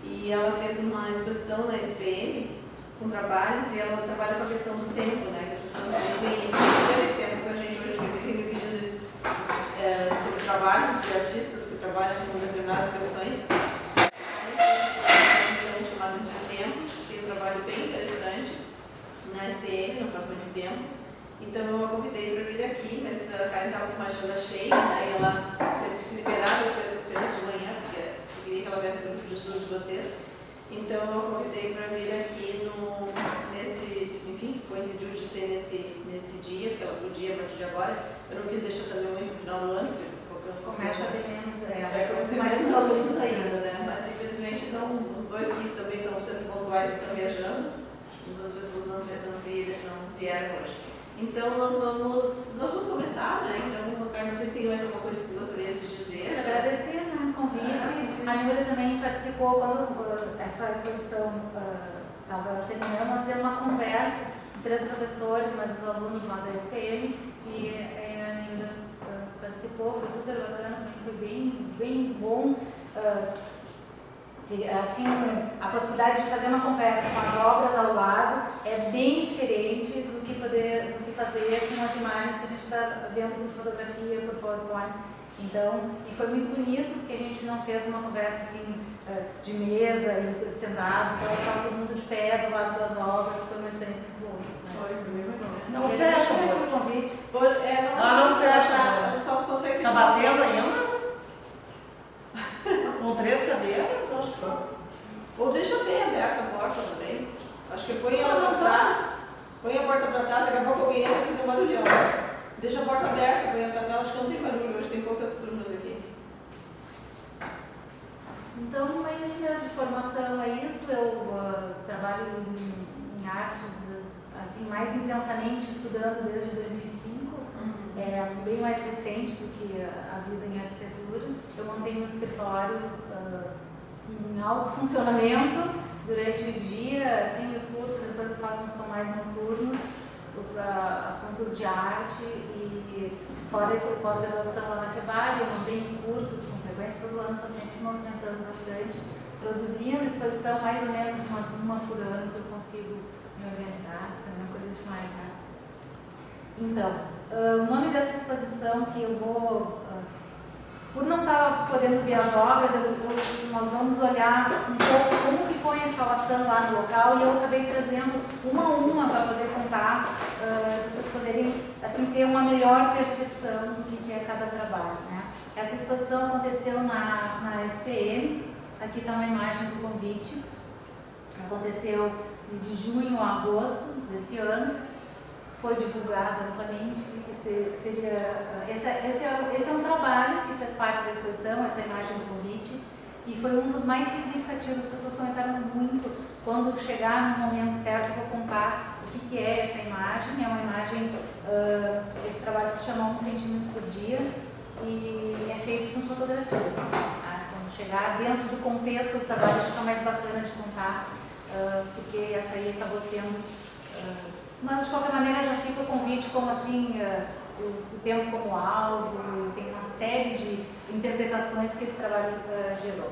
e ela fez uma exposição na SPM com trabalhos, e ela trabalha com a questão do tempo, né? Que as pessoas vêm tempo com a gente hoje, me pedindo sobre trabalhos de artistas que trabalham com determinadas questões. Chamado de tempos, tem um trabalho bem interessante na SPM, não faz muito tempo. Então eu a convidei para vir aqui, mas a Karen estava com uma agenda cheia, né, e ela teve que se liberar das terças-feiras de manhã, porque eu queria que ela viesse para o grupo de estudo de vocês. Então eu a convidei para vir aqui nesse, enfim, coincidiu de ser nesse dia, porque ela podia a partir de agora. Eu não quis deixar também muito no final do ano, porque começa a ter menos, mais alunos ainda, né? Mas infelizmente os dois que também são sempre pontuais estão viajando, as duas pessoas não vieram hoje. Então nós vamos começar, né? Então, Carmen, não sei se tem mais alguma coisa que gostaria de dizer. Agradecer, né, o convite. A Núria também participou quando essa exposição estava terminando. Nós fizemos uma conversa com 3 professores, mais os alunos lá da SPM, e a Núria participou, foi super bacana, foi bem bom. Assim, a possibilidade de fazer uma conversa com as obras ao lado é bem diferente do que fazer com as imagens que a gente está vendo por fotografia, por PowerPoint. Então, e foi muito bonito, porque a gente não fez uma conversa assim de mesa e sentado, então estava todo mundo de pé do lado das obras, foi uma experiência muito boa. Foi muito bom. Não fecha o convite. Não fecha. O pessoal consegue. Está batendo ainda? Com 3 cadeiras, acho que não. Ou deixa bem aberta a porta também. Acho que põe ela para trás, põe a porta para trás, daqui a pouco alguém entra e fazer um barulhão. Deixa a porta aberta, põe ela para trás, acho que não tem barulho, hoje tem poucas turmas aqui. Então, é isso mesmo, de formação é isso. Eu trabalho em artes assim, mais intensamente, estudando desde 2005. É bem mais recente do que a vida em arquitetura. Eu montei um escritório em alto funcionamento durante o dia, assim, os cursos depois eu faço são mais noturnos, os assuntos de arte, e fora essa pós-graduação lá na FEBAL, eu montei cursos com frequência todo ano, estou sempre movimentando bastante, produzindo exposição mais ou menos uma por ano que eu consigo me organizar, isso é uma coisa demais, né? Então, o nome dessa exposição que eu vou, por não estar podendo ver as obras, nós vamos olhar um pouco como que foi a instalação lá no local, e eu acabei trazendo uma a uma para poder contar, para vocês poderem assim, ter uma melhor percepção do que é cada trabalho, né? Essa exposição aconteceu na SPM, aqui está uma imagem do convite, aconteceu de junho a agosto desse ano. Foi divulgado amplamente, esse é um trabalho que fez parte da exposição, essa imagem do convite, e foi um dos mais significativos. As pessoas comentaram muito. Quando chegar no momento certo, eu vou contar o que é essa imagem. É uma imagem, esse trabalho se chama 1 centímetro por dia, e é feito com fotografia. Quando chegar dentro do contexto do trabalho, fica mais bacana de contar, porque essa aí acabou sendo... mas de qualquer maneira já fica o convite como assim, o tempo como alvo, e tem uma série de interpretações que esse trabalho gerou.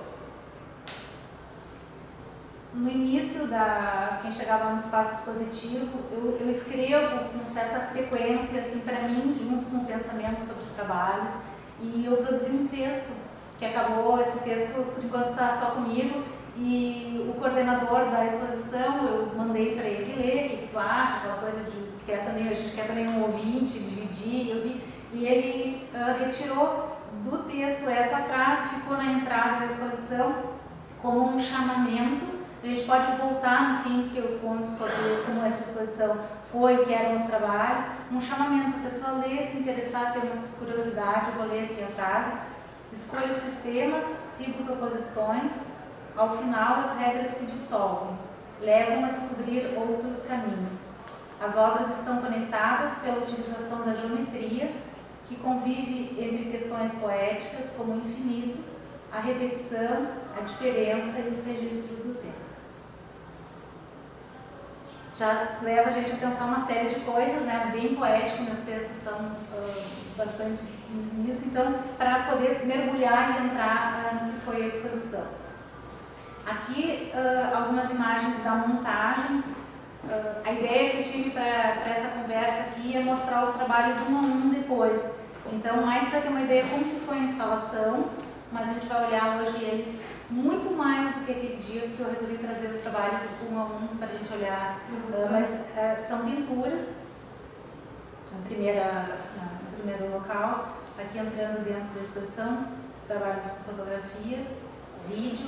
No início, quem chegava no espaço expositivo, eu escrevo com certa frequência, assim, para mim, junto com o pensamento sobre os trabalhos, e eu produzi um texto, que acabou, esse texto por enquanto está só comigo, e o coordenador da exposição, eu mandei para ele ler, o que tu acha, aquela coisa de que a gente quer também um ouvinte, dividir, e ele retirou do texto essa frase, ficou na entrada da exposição como um chamamento. A gente pode voltar no fim, que eu conto sobre como essa exposição foi, o que eram os trabalhos, um chamamento para a pessoa ler, se interessar, ter uma curiosidade. Eu vou ler aqui a frase: escolho sistemas, sigo proposições, ao final as regras se dissolvem, levam a descobrir outros caminhos. As obras estão conectadas pela utilização da geometria, que convive entre questões poéticas como o infinito, a repetição, a diferença e os registros do tempo. Já leva a gente a pensar uma série de coisas, né? Bem poético, meus textos são bastante nisso, então, para poder mergulhar e entrar no que foi a exposição. Aqui algumas imagens da montagem. A ideia que eu tive para essa conversa aqui é mostrar os trabalhos um a um depois. Então, mais para ter uma ideia como que foi a instalação, mas a gente vai olhar hoje eles muito mais do que aquele dia, porque eu resolvi trazer os trabalhos um a um para a gente olhar. Mas são pinturas, no primeiro local, aqui entrando dentro da exposição, trabalhos de fotografia, vídeo.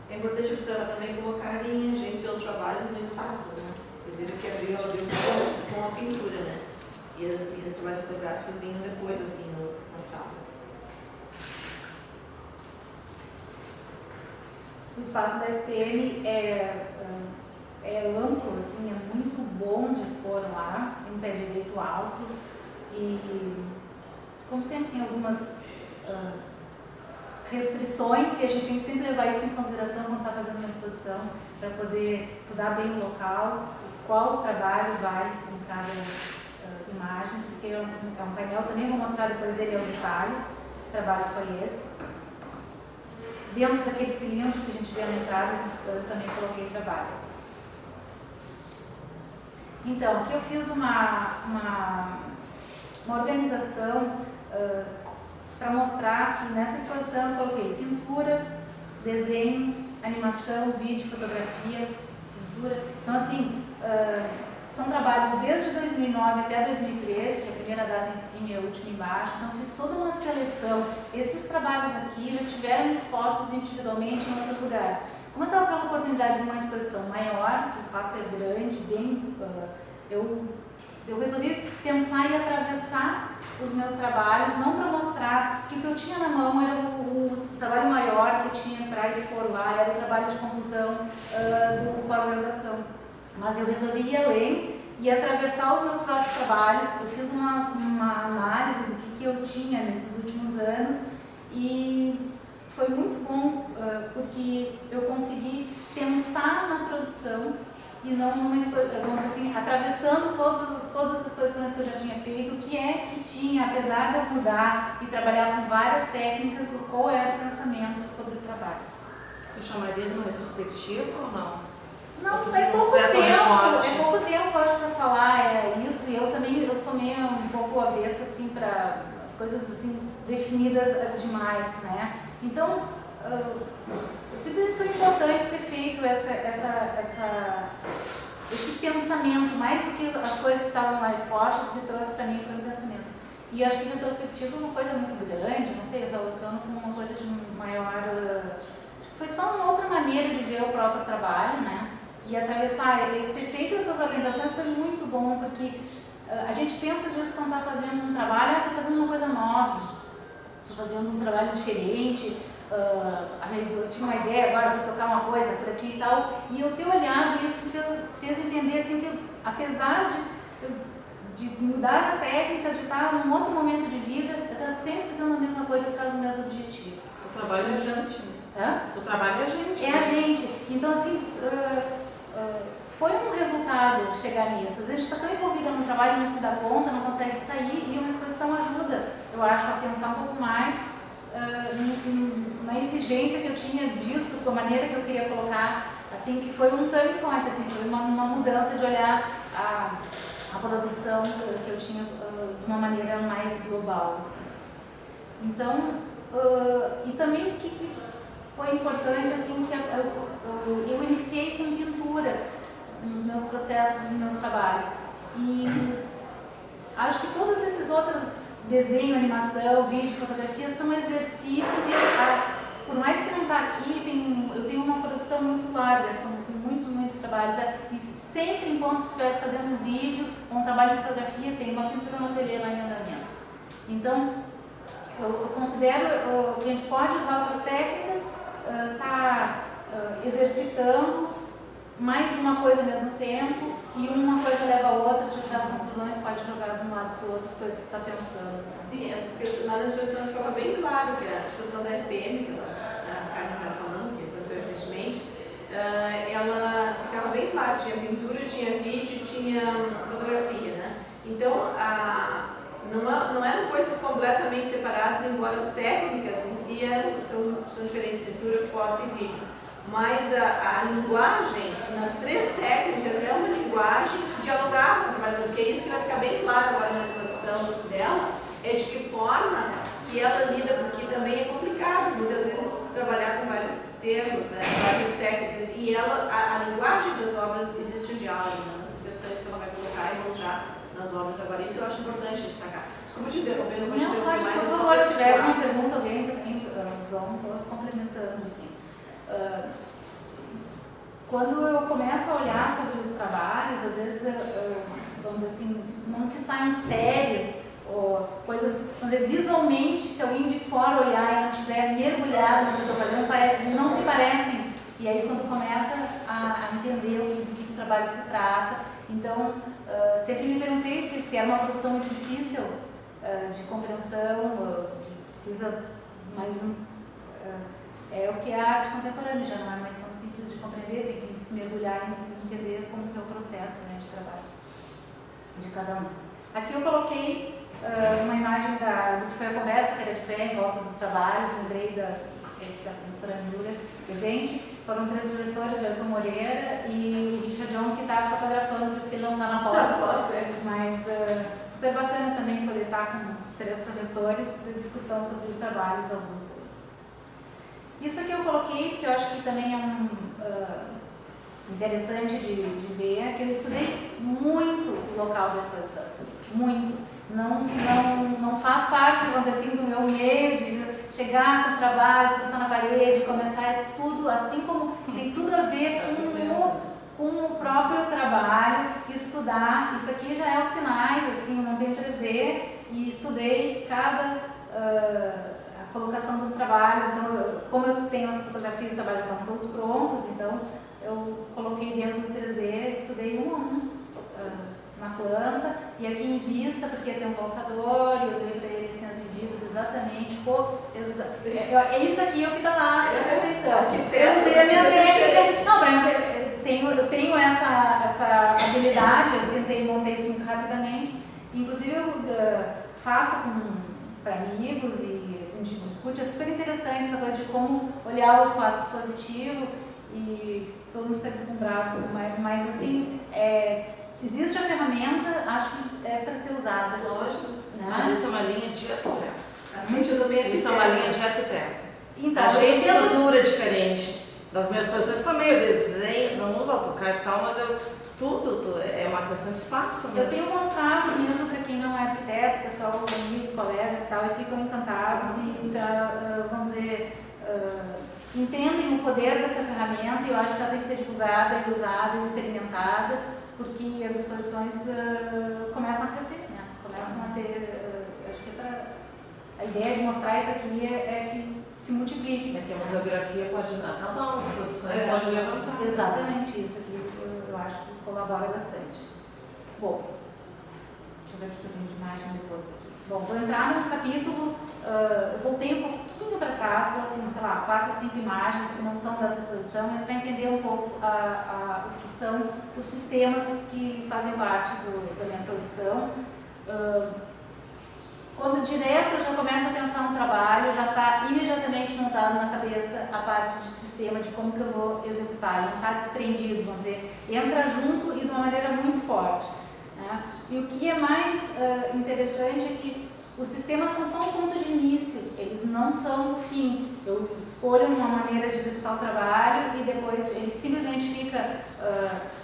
É importante observar também como a Karen agenciou os trabalhos no espaço, né? Quer dizer, que abriu com a pintura, né? E os trabalhos fotográficos vinham depois, assim, na sala. O espaço da SPM é amplo, assim, é muito bom de expor lá, tem um pé direito alto e, como sempre, tem algumas restrições e a gente tem que sempre levar isso em consideração quando está fazendo uma exposição, para poder estudar bem o local, qual trabalho vai em cada imagem. Esse aqui é um painel, também vou mostrar depois ele ao detalhe, o trabalho foi esse. Dentro daquele cilindro que a gente vê na entrada, eu também coloquei trabalhos. Então, aqui eu fiz uma organização para mostrar que nessa exposição eu coloquei pintura, desenho, animação, vídeo, fotografia, pintura. Então, assim, são trabalhos desde 2009 até 2013, que é a primeira data em cima e a última embaixo. Então, fiz toda uma seleção. Esses trabalhos aqui já tiveram expostos individualmente em outros lugares. Como eu estava com a oportunidade de uma exposição maior, que o espaço é grande, eu resolvi pensar e atravessar os meus trabalhos, não para mostrar que o que eu tinha na mão era o trabalho maior que eu tinha para expor lá, era o trabalho de conclusão do pós-graduação. Mas eu resolvi ir além e atravessar os meus próprios trabalhos. Eu fiz uma análise do que eu tinha nesses últimos anos e foi muito bom porque eu consegui pensar na produção e não numa exposição, vamos dizer assim, atravessando todas as exposições que eu já tinha feito, o que é que tinha, apesar de eu mudar e trabalhar com várias técnicas, qual era o pensamento sobre o trabalho. Você chamaria de uma retrospectiva ou não? Não, é pouco tempo, eu acho, para falar isso, e eu também sou meio um pouco avessa, assim, para as coisas, assim, definidas demais, né? Então, simplesmente foi importante ter feito esse pensamento, mais do que as coisas que estavam lá expostas, que trouxe para mim foi um pensamento. E acho que retrospectiva é uma coisa muito grande, não sei, eu relaciono com uma coisa de maior... acho que foi só uma outra maneira de ver o próprio trabalho, né? E atravessar, ter feito essas organizações foi muito bom, porque a gente pensa às vezes quando está fazendo um trabalho, estou fazendo uma coisa nova, estou fazendo um trabalho diferente, eu tinha uma ideia, agora vou tocar uma coisa por aqui e tal, e eu ter olhado isso fez entender assim, que apesar de mudar as técnicas, de estar num outro momento de vida, eu estou sempre fazendo a mesma coisa que faz o mesmo objetivo. O trabalho é a gente. Hã? O trabalho é a gente. É a gente. Então, assim, foi um resultado chegar nisso. Às vezes a gente está tão envolvida no trabalho, não se dá conta, não consegue sair, e uma exposição ajuda, eu acho, a pensar um pouco mais na exigência que eu tinha disso, da maneira que eu queria colocar, assim, que foi um turning point, assim, foi uma mudança de olhar a produção que eu tinha de uma maneira mais global, assim. Então, e também o que foi importante, assim, que eu iniciei com pintura nos meus processos, nos meus trabalhos. E acho que todos esses outros desenho, animação, vídeo, fotografia são exercícios e por mais que não está aqui, eu tenho uma produção muito larga, são muitos trabalhos. E sempre enquanto estivesse fazendo um vídeo ou um trabalho de fotografia, tem uma pintura no ateliê lá em andamento. Então, eu considero que a gente pode usar outras técnicas, exercitando mais de uma coisa ao mesmo tempo, e uma coisa leva a outra, tirar as conclusões, pode jogar de um lado para o outro as coisas que está pensando. Sim, essas questões, na exposição ficava bem claro que a exposição da SPM, que a Carmen está falando, que aconteceu recentemente, ela ficava bem claro, tinha pintura, tinha vídeo, tinha fotografia, né? Então, não eram coisas completamente separadas, embora as técnicas em si são diferentes, pintura, foto e vídeo. Mas a linguagem, nas 3 técnicas, é uma linguagem que dialogava com o trabalho, porque é isso que vai ficar bem claro agora na exposição dela, é de que forma que ela lida, porque também é complicado, muitas vezes, trabalhar com vários termos, né, várias técnicas, e a linguagem das obras existe um diálogo, né, nas questões que ela vai colocar e mostrar nas obras agora. Isso eu acho importante destacar. Desculpa te interromper, não vou te Não, interromper pode, mais. por favor, se tiver uma pergunta, alguém também, vamos complementando, assim. Quando eu começo a olhar sobre os trabalhos, às vezes, vamos dizer assim, não que saiam séries ou coisas, vamos dizer, visualmente, se alguém de fora olhar e não estiver mergulhado no que eu estou fazendo, não se parecem. E aí, quando começa a entender do que o trabalho se trata, então, sempre me perguntei se era uma produção muito difícil de compreensão, precisa mais é o que é a arte contemporânea, já não é mais tão simples de compreender, tem que se mergulhar e entender como que é o processo, né, de trabalho de cada um. Aqui eu coloquei uma imagem do que foi a conversa, que era de pé, em volta dos trabalhos, lembrei da professora Júlia presente. Foram 3 professores, Gerson Moreira e o Richard John, que está fotografando, por isso que ele não está na foto. Mas super bacana também poder estar com 3 professores de discussão sobre trabalhos alguns. Isso aqui eu coloquei porque eu acho que também é interessante de ver, que eu estudei muito o local da exposição, muito. Não faz parte, vamos dizer assim, do meu meio de chegar com os trabalhos, encostar na parede, começar tudo, assim como tem tudo a ver com o próprio trabalho, estudar. Isso aqui já é os finais, assim, eu não tenho 3D e estudei a colocação dos trabalhos. Então, como eu tenho as fotografias, os trabalhos estão todos prontos, então eu coloquei dentro do 3D, estudei um a um na planta, e aqui em vista, porque tem um colocador, e eu dei para ele assim, as medidas exatamente, é isso aqui é o que está lá, eu sei a minha técnica, não, eu tenho essa habilidade, eu sentei e montei isso muito rapidamente, inclusive eu faço para amigos e a gente discute, é super interessante essa coisa de como olhar o espaço expositivo e todo mundo fica deslumbrado, mas assim, existe a ferramenta, acho que é para ser usada. Lógico. Né? Mas isso é uma linha de arquiteto. Assim, tudo bem. Isso é uma linha de arquiteto. Então, a gente tem estrutura diferente das minhas pessoas também, eu desenho, não uso AutoCAD e tal, mas tudo é uma questão de espaço. Né? Eu tenho mostrado mesmo para quem não é arquiteto, pessoal, amigos, colegas e tal, e ficam encantados e, vamos dizer, entendem o poder dessa ferramenta, e eu acho que ela tem que ser divulgada e usada e experimentada, porque as exposições começam a crescer, né? Começam a ter, acho que a ideia de mostrar isso aqui é que se multiplique. É que a museografia pode acabar, a exposição pode levantar. Exatamente, isso aqui eu acho que colabora bastante. Bom, deixa eu ver o que eu tenho de imagem depois aqui. Bom, vou entrar no capítulo, eu voltei um pouquinho para trás, trouxe, sei lá, 4 ou 5 imagens que não são dessa exposição, mas para entender um pouco o que são os sistemas que fazem parte da minha produção. Quando direto eu já começo a pensar um trabalho, já está imediatamente montado na cabeça a parte de sistema, de como que eu vou executar, ele não está desprendido, vamos dizer, entra junto e de uma maneira muito forte. Né? E o que é mais interessante é que os sistemas são só um ponto de início, eles não são o fim. Eu escolho uma maneira de executar o trabalho e depois ele simplesmente fica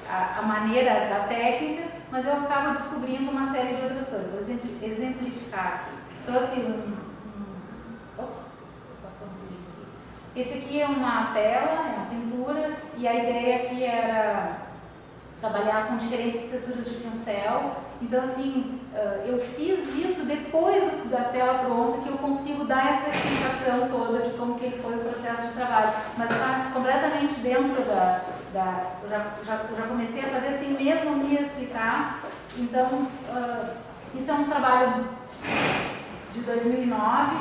a maneira da técnica, mas eu acabo descobrindo uma série de outras coisas. Vou exemplificar aqui. Trouxe Ops, passou um pouquinho aqui. Esse aqui é uma tela, é uma pintura, e a ideia aqui era trabalhar com diferentes espessuras de pincel. Então, assim, eu fiz isso depois da tela pronta, que eu consigo dar essa explicação toda de como que foi o processo de trabalho. Mas está completamente dentro eu já comecei a fazer assim mesmo, me explicar. Então, isso é um trabalho de 2009.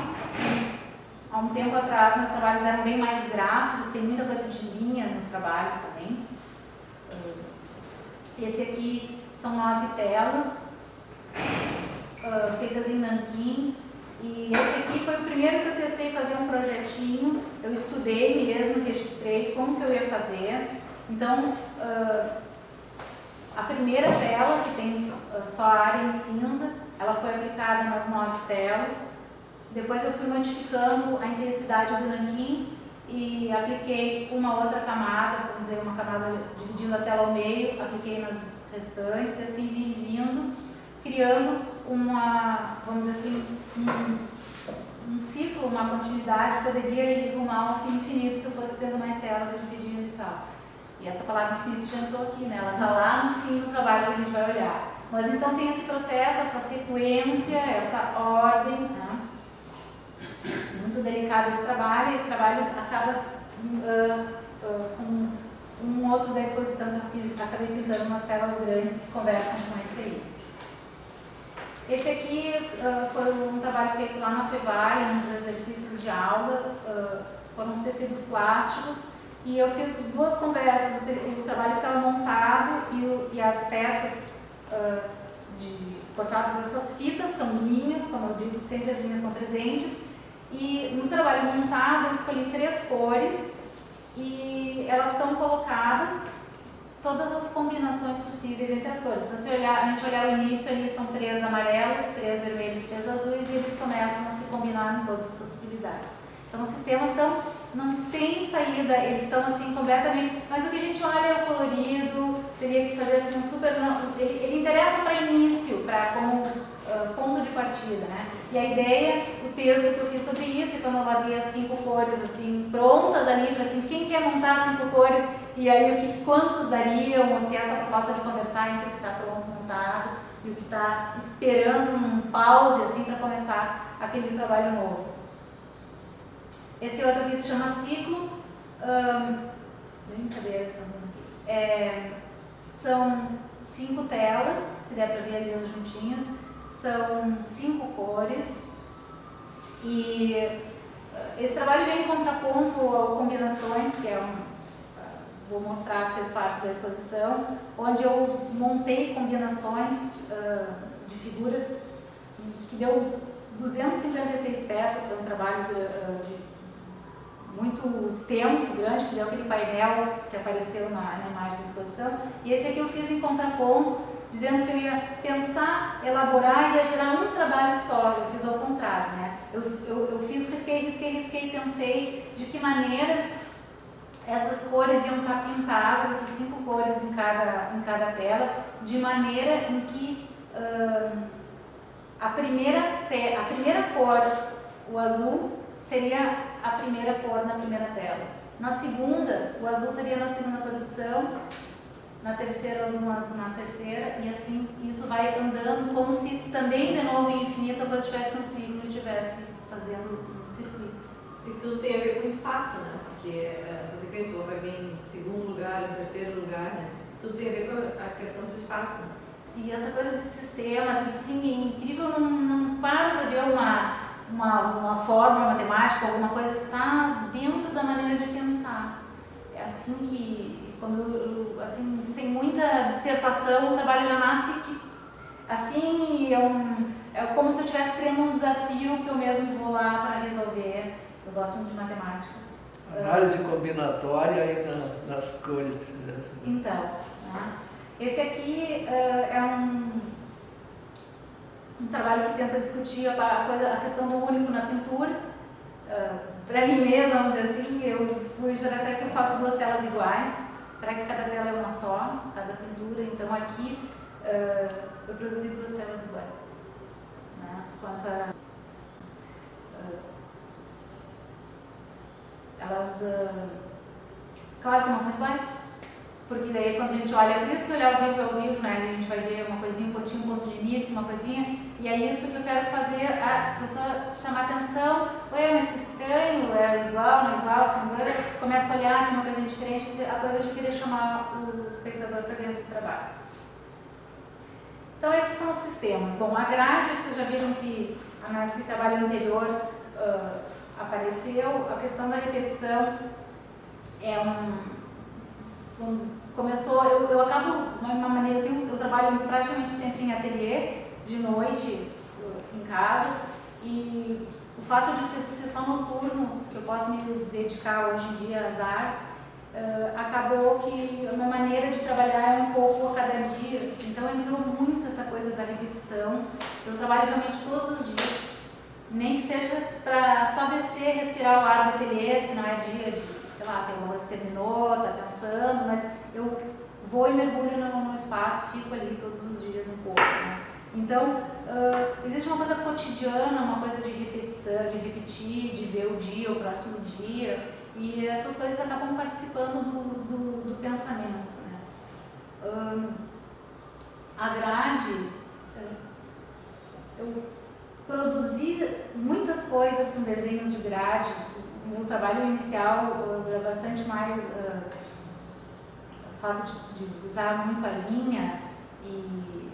Há um tempo atrás, meus trabalhos eram bem mais gráficos, tem muita coisa de linha no trabalho também. Esse aqui são 9 telas. feitas em Nanquim. E esse aqui foi o primeiro que eu testei fazer um projetinho. Eu estudei mesmo, registrei como que eu ia fazer. Então, a primeira tela, que tem só a área em cinza, ela foi aplicada nas 9 telas. Depois eu fui modificando a intensidade do nanquim e apliquei uma outra camada, vamos dizer, uma camada dividindo a tela ao meio, apliquei nas restantes, e assim vim vindo, criando uma, vamos dizer assim, um ciclo, uma continuidade, poderia ir rumar ao fim infinito se eu fosse tendo mais telas dividindo e tal. E essa palavra infinito já entrou aqui, né? Ela está lá no fim do trabalho que a gente vai olhar. Mas então tem esse processo, essa sequência, essa ordem, né? Muito delicado esse trabalho, e esse trabalho acaba com um outro da exposição que eu acabei pintando umas telas grandes que conversam com esse aí. Esse aqui foi um trabalho feito lá na Fevale, nos exercícios de aula, foram os tecidos plásticos, e eu fiz 2 conversas, o trabalho estava montado e as peças cortadas, essas fitas são linhas, como eu digo, sempre as linhas estão presentes, e no trabalho montado eu escolhi 3 cores e elas estão colocadas todas as combinações possíveis entre as cores. Então, se a gente olhar o início, ali são 3 amarelos, 3 vermelhos, 3 azuis, e eles começam a se combinar em todas as possibilidades. Então, os sistemas não tem saída, eles estão assim completamente... Mas o que a gente olha é o colorido, teria que fazer assim um super... Ele interessa para início, como ponto de partida, né? E a ideia, o texto que eu fiz sobre isso, então eu larguei as 5 cores assim, prontas ali, para assim, quem quer montar 5 cores, e aí quantos dariam, ou se essa proposta de conversar entre o que está pronto, montado, e o que está esperando um pause assim, para começar aquele trabalho novo. Esse outro aqui se chama ciclo. Brincadeira, são 5 telas, se der para ver ali as juntinhas, são 5 cores. E esse trabalho vem em contraponto ao Combinações, que é vou mostrar que fez parte da exposição, onde eu montei combinações de figuras que deu 256 peças, foi um trabalho muito extenso, grande, que deu aquele painel que apareceu na imagem da exposição. E esse aqui eu fiz em contraponto, dizendo que eu ia pensar, elaborar e ia gerar um trabalho só. Eu fiz ao contrário, né? Eu fiz, risquei, pensei de que maneira essas cores iam estar pintadas, essas 5 cores em cada tela, de maneira em que a primeira cor, o azul, seria a primeira cor na primeira tela. Na segunda, o azul estaria na segunda posição, na terceira, o azul na terceira, e assim isso vai andando como se também, de novo, em infinito, a coisa tivesse um ciclo e estivesse fazendo um circuito. E tudo tem a ver com o espaço, né? Porque essa sequência vai vir em segundo lugar, em terceiro lugar, né? Tudo tem a ver com a questão do espaço, né? E essa coisa de sistemas, assim, é incrível, não paro para ver uma fórmula matemática, alguma coisa, está dentro da maneira de pensar. É assim que, assim, sem muita dissertação, o trabalho já nasce assim, é como se eu estivesse criando um desafio que eu mesmo vou lá para resolver. Eu gosto muito de matemática. Análise combinatória aí nas cores. Então, né? Esse aqui é um trabalho que tenta discutir a questão do único na pintura. Para mim mesma, vamos dizer assim, eu fui gerar, será que eu faço 2 telas iguais? Será que cada tela é uma só, cada pintura? Então aqui eu produzi 2 telas iguais, né? Com essa... claro que não são iguais, porque daí quando a gente olha, por isso que olhar ao vivo é ao vivo, né? A gente vai ver uma coisinha, um pontinho, um ponto de início, uma coisinha, e é isso que eu quero fazer, a pessoa se chamar atenção. Ué, mas que estranho, é igual, não é igual, se engana, começa a olhar, tem uma coisinha diferente, a coisa de querer chamar o espectador para dentro do trabalho. Então esses são os sistemas. Bom, a grade, vocês já viram que nesse trabalho anterior apareceu, a questão da repetição começou, eu acabo, de uma maneira, eu trabalho praticamente sempre em ateliê, de noite, casa. E o fato de ser só noturno, que eu posso me dedicar hoje em dia às artes, acabou que a minha maneira de trabalhar é um pouco a cada dia. Então entrou muito essa coisa da repetição. Eu trabalho realmente todos os dias, nem que seja para só descer, respirar o ar do ateliê, se não é dia de, sei lá, tem uma coisa que terminou, tá pensando, mas eu vou e mergulho no espaço, fico ali todos os dias um pouco, né? Então, existe uma coisa cotidiana, uma coisa de repetição, de repetir, de ver o dia, o próximo dia, e essas coisas acabam participando do pensamento, né? A grade, eu produzi muitas coisas com desenhos de grade. O meu trabalho inicial era bastante mais o fato de usar muito a linha e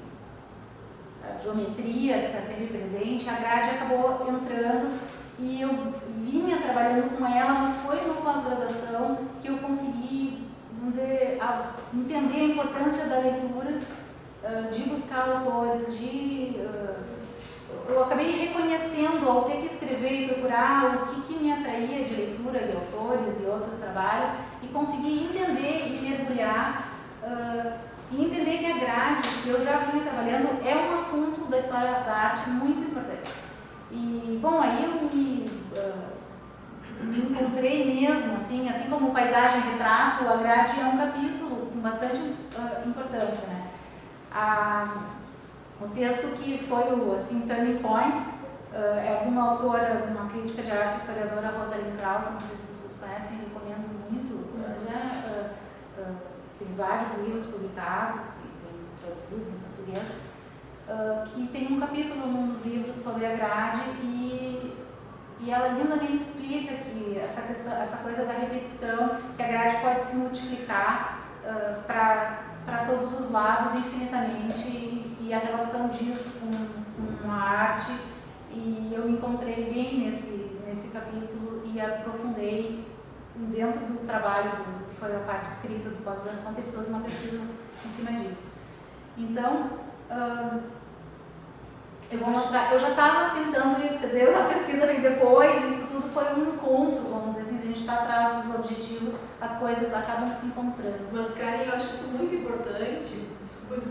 a geometria que está sempre presente. A grade acabou entrando e eu vinha trabalhando com ela, mas foi numa pós-graduação que eu consegui, vamos dizer, entender a importância da leitura, de buscar autores, eu acabei reconhecendo, ao ter que escrever e procurar o que me atraía de leitura de autores e outros trabalhos, e consegui entender e mergulhar, e entender que a grade, que eu já vinha trabalhando, é um assunto da história da arte muito importante. E, bom, aí eu me encontrei mesmo, assim como paisagem e retrato, a grade é um capítulo com bastante importância, né? O texto que foi o Turning Point é de uma autora, de uma crítica de arte, historiadora, Rosalind Krauss, não sei se vocês conhecem, recomendo muito. Tem vários livros publicados e tem traduzidos em português, que tem um capítulo num dos livros sobre a grade e ela lindamente explica que essa coisa da repetição, que a grade pode se multiplicar para todos os lados infinitamente, e a relação disso com a arte, e eu me encontrei bem nesse capítulo e aprofundei dentro do trabalho que foi a parte escrita do pós-graduação, teve toda uma pesquisa em cima disso. Então, eu vou mostrar, eu já estava tentando isso, quer dizer, a pesquisa veio depois, isso tudo foi um encontro, vamos dizer assim, se a gente está atrás dos objetivos, as coisas acabam se encontrando. Mas, Karen, eu acho isso muito importante, desculpa que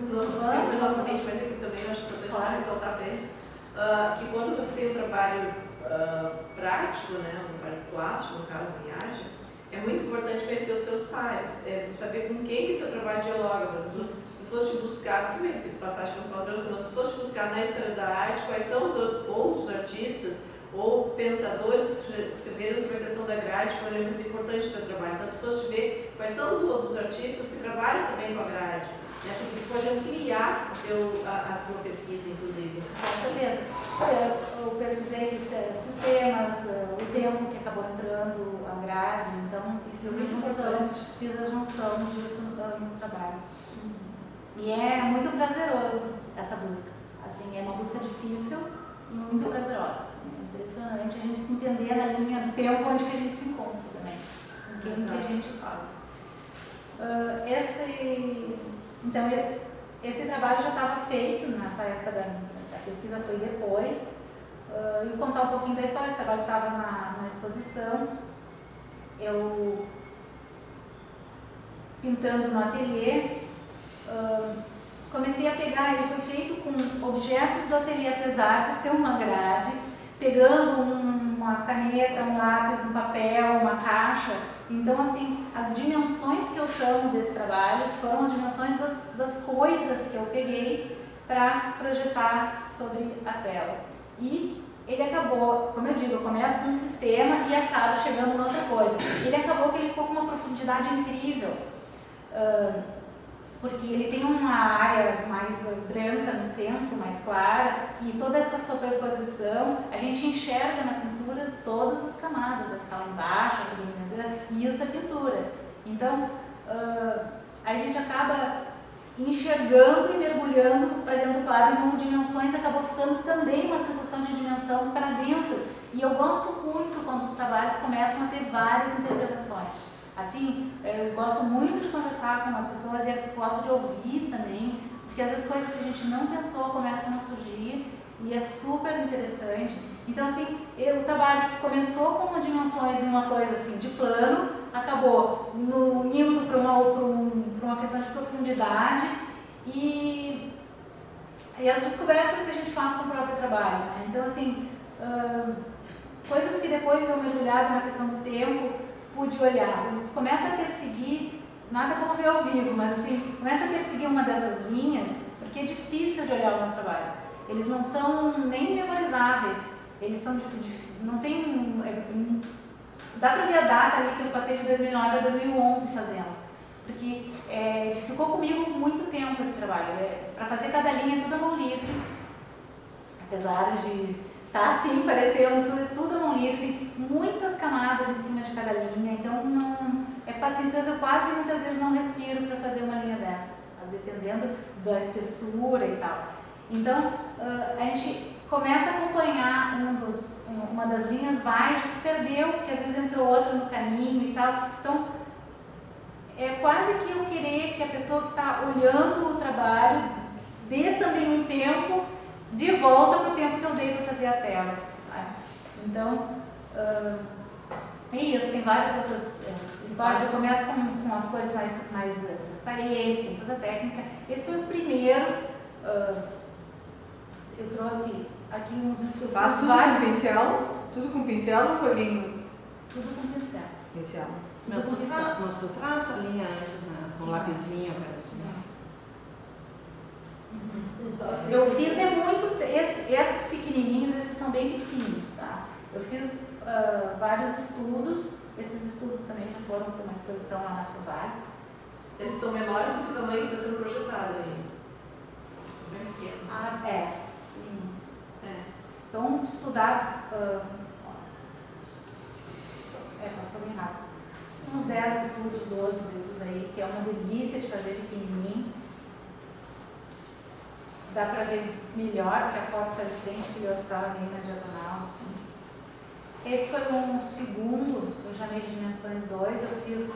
novamente, mas aqui também eu acho importante para ressaltar para eles, que quando eu tenho um trabalho prático, né, um trabalho plástico, no caso, viagem, é muito importante conhecer os seus pares, saber com quem que o teu trabalho dialoga. Se fosse buscar, tudo bem, porque tu passaste no pós-graduação, mas se fosse buscar na história da arte, quais são os outros artistas ou pensadores que escreveram sobre a questão da grade, que é muito importante no teu trabalho. Então, tu fosse ver quais são os outros artistas que trabalham também com a grade, né? Porque isso pode ampliar a tua pesquisa, inclusive. Com certeza. Eu pesquisei sistemas, o tempo que acabou entrando, a grade, então fiz a junção disso no trabalho. E é muito prazeroso essa busca. Assim, é uma busca difícil e muito prazerosa. Assim, é impressionante a gente se entender na linha do tempo onde que a gente se encontra também, com quem que a gente fala. Então, esse trabalho já estava feito nessa época da pesquisa, foi depois. E vou contar um pouquinho da história. Esse trabalho estava na exposição. Eu pintando no ateliê. Comecei a pegar, ele foi feito com objetos do ateliê, apesar de ser uma grade, pegando uma caneta, um lápis, um papel, uma caixa. Então, assim, as dimensões que eu chamo desse trabalho foram as dimensões das coisas que eu peguei para projetar sobre a tela. E ele acabou, como eu digo, eu começo com um sistema e acabo chegando em outra coisa. Ele acabou que ele ficou com uma profundidade incrível. Porque ele tem uma área mais branca no centro, mais clara, e toda essa sobreposição, a gente enxerga na pintura todas as camadas, a que está lá embaixo, e isso é pintura. Então, a gente acaba enxergando e mergulhando para dentro do quadro, então dimensões acabou ficando também uma sensação de dimensão para dentro. E eu gosto muito quando os trabalhos começam a ter várias interpretações. Assim, eu gosto muito de conversar com as pessoas e gosto de ouvir também, porque às vezes coisas que a gente não pensou começam a surgir e é super interessante. Então, assim, o trabalho que começou com dimensões em uma coisa assim de plano, acabou indo para uma questão de profundidade e as descobertas que a gente faz com o próprio trabalho, né? Então, assim, coisas que depois eu mergulhado na questão do tempo, pude olhar. Tu começa a perseguir, nada como ver ao vivo, mas assim, começa a perseguir uma dessas linhas, porque é difícil de olhar os meus trabalhos. Eles não são nem memorizáveis, eles são não tem... dá pra ver a data ali que eu passei de 2009 a 2011 fazendo, porque ficou comigo muito tempo esse trabalho. Para fazer cada linha tudo à mão livre, apesar de estar assim, parecendo tudo à mão livre, tem muitas camadas em cima de cada linha, então não, é paciencioso, eu quase muitas vezes não respiro para fazer uma linha dessas, dependendo da espessura e tal. Então, a gente começa a acompanhar uma das linhas, vai, já se perdeu, porque às vezes entrou outra no caminho e tal. Então, é quase que eu querer que a pessoa que está olhando o trabalho dê também um tempo de volta para o tempo que eu dei para fazer a tela. Então, é isso, tem várias outras histórias. Eu começo com as cores mais transparentes, tem toda a técnica. Esse foi o primeiro. Eu trouxe aqui uns estudos. Faz tudo com pincel? Tudo com pincel ou colinho? Tudo com pincel. Pincel. Mas tu traça a linha antes, né? Com um lapisinho, cara, assim. Eu fiz muito, esses pequenininhos, esses são bem pequenininhos, tá? Eu fiz vários estudos, esses estudos também já foram para uma exposição lá na FUVAR. Eles são menores do que o tamanho que está sendo projetado aí. Bem pequeno. Pequenininhos. Então, estudar, passou bem rápido. Uns 10 estudos, 12 desses aí, que é uma delícia de fazer pequenininho. Dá pra ver melhor, porque a foto está de frente, que o outro estava meio na diagonal, assim. Esse foi um segundo, eu chamei de dimensões 2, eu fiz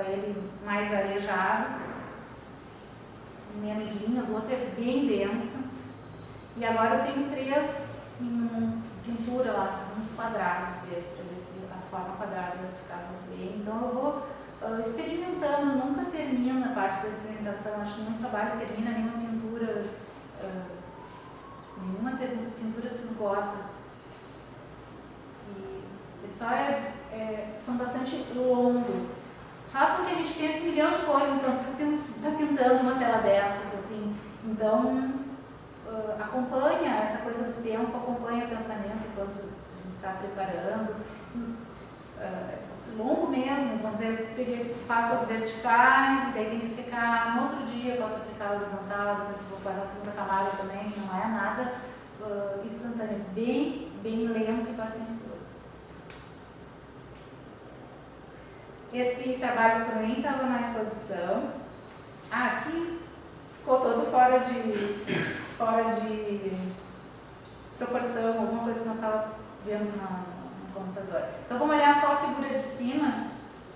ele mais arejado, menos linhas, o outro é bem denso. E agora eu tenho 3 em pintura lá, uns quadrados desses, para ver se a forma quadrada vai ficar bem. Então eu vou experimentando, nunca termina a parte da experimentação, acho que nenhum trabalho termina, nenhuma pintura se esgota. E só são bastante longos. Faz com que a gente pense um milhão de coisas, então está pintando uma tela dessas, assim. Então, acompanha essa coisa do tempo, acompanha o pensamento enquanto a gente está preparando. Longo mesmo, vamos dizer, faço as verticais, e daí tem que secar. No outro dia eu posso aplicar a horizontal, depois eu vou para a segunda camada também, não é nada instantâneo, bem lento e paciencioso. Esse trabalho também estava na exposição. Aqui ficou todo fora de proporção, alguma coisa que nós estávamos vendo no computador. Então vamos olhar só a figura de cima,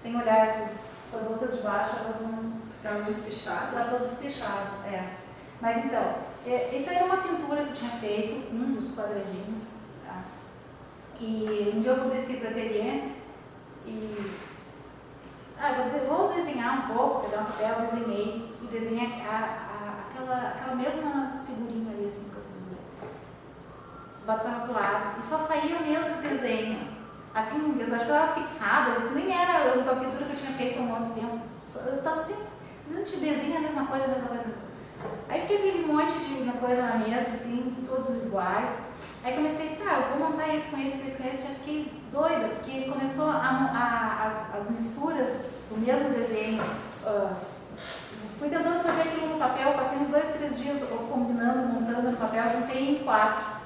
sem olhar essas outras de baixo, elas não ficaram muito fechadas. Está todo despechado, Mas então, essa era uma pintura que eu tinha feito, um dos quadradinhos, tá? E um dia eu desci para o ateliê e vou desenhar um pouco, pegar um papel, desenhei aquela mesma figurinha ali, assim, que eu fiz. Botava pro lado e só saía o mesmo desenho. Assim, eu acho que eu estava fixada, isso nem era uma pintura que eu tinha feito há um monte de tempo. Eu estava assim, a gente desenha a mesma coisa, Aí fiquei aquele monte de coisa na mesa, assim, todos iguais. Aí comecei, eu vou montar esse com esse, já fiquei doida, porque começou as misturas do mesmo desenho. Fui tentando fazer aquilo no papel, passei uns 2, 3 dias combinando, montando no papel, juntei em 4.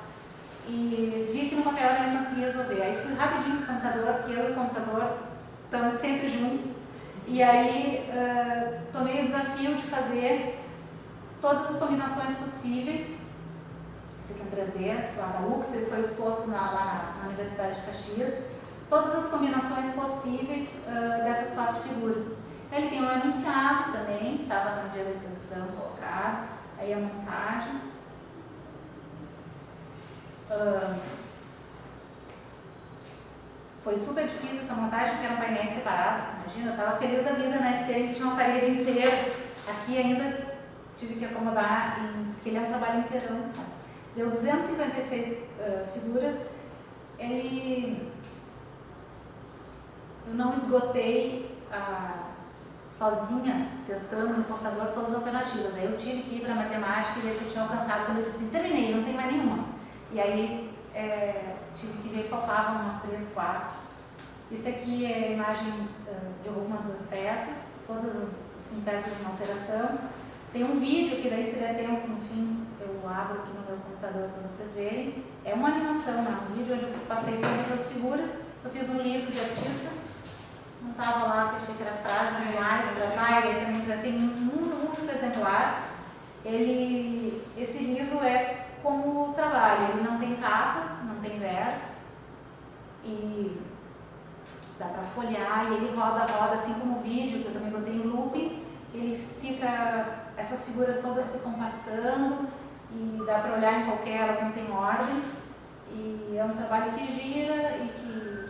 E vi que no papel eu não conseguia resolver. Aí fui rapidinho pro computador, porque eu e o computador estamos sempre juntos. E aí tomei o desafio de fazer todas as combinações possíveis. Esse aqui é em 3D, lá da UX, ele foi exposto lá na Universidade de Caxias. Todas as combinações possíveis dessas 4 figuras. Ele tem um enunciado também, que estava no dia da exposição colocado. Aí a montagem. Foi super difícil essa montagem, porque eram painéis separados, imagina, eu estava feliz da vida na STM, que tinha uma parede inteira. Aqui ainda tive que acomodar, porque ele é um trabalho inteirão, sabe? Deu 256 figuras. Eu não esgotei sozinha, testando no computador todas as alternativas. Aí eu tive que ir para a matemática e ver se eu tinha alcançado. Quando eu disse, terminei, não tem mais nenhuma. E aí tive que ver, faltavam umas 3, 4. Esse aqui é a imagem de algumas das peças, todas as peças em alteração. Tem um vídeo que daí, se der tempo, no fim, eu abro aqui no meu computador para vocês verem. É uma animação, né? Um vídeo onde eu passei todas as figuras. Eu fiz um livro de artista. Não estava lá, que achei que era frágil demais para estar. Ele também tem um único exemplar. Esse livro é como trabalho. Ele não tem capa, não tem verso. E dá para folhear. E ele roda, assim como o vídeo, que eu também botei em looping. Ele fica, essas figuras todas ficam passando e dá para olhar em qualquer, elas não têm ordem. E é um trabalho que gira e que